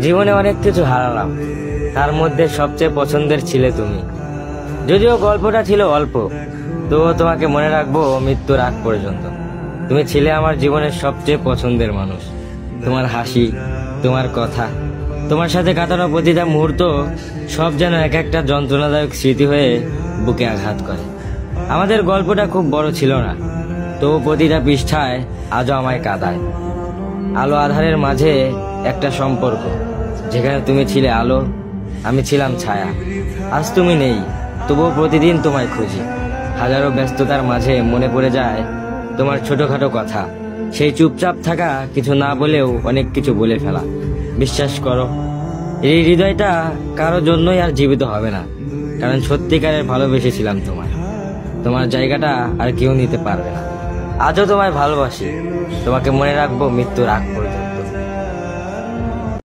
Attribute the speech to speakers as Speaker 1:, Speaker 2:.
Speaker 1: জীবনে অনেক কিছু হারালাম, তার মধ্যে সবচেয়ে পছন্দের ছিলে তুমি। যদিও গল্পটা ছিল অল্প, তবুও তোমাকে মনে রাখবো মৃত্যুর আগ পর্যন্ত। তুমি ছিলে আমার জীবনের সবচেয়ে পছন্দের মানুষ। তোমার হাসি, তোমার কথা, তোমার সাথে কাটানো প্রতিটা মুহূর্ত সব যেন এক একটা যন্ত্রণাদায়ক স্মৃতি হয়ে বুকে আঘাত করে। আমাদের গল্পটা খুব বড় ছিল না, তবু প্রতিটা পৃষ্ঠায় আজও আমায় কাঁদায়। আলো আধারের মাঝে একটা সম্পর্ক, যেখানে তুমি ছিলে আলো, আমি ছিলাম ছায়া। আজ তুমি নেই, তবুও প্রতিদিন তোমায় খুঁজি। হাজারো ব্যস্ততার মাঝে মনে পড়ে যায় তোমার ছোটখাটো কথা, সেই চুপচাপ থাকা, কিছু না বলেও অনেক কিছু বলে ফেলা। বিশ্বাস করো, এই হৃদয়টা কারো জন্যই আর জীবিত হবে না, কারণ সত্যিকারের ভালোবেসেছিলাম তোমায়। তোমার জায়গাটা আর কেউ নিতে পারবে না। আজও তোমায় ভালোবাসি, তোমাকে মনে রাখবো মৃত্যুর আগ পর্যন্ত।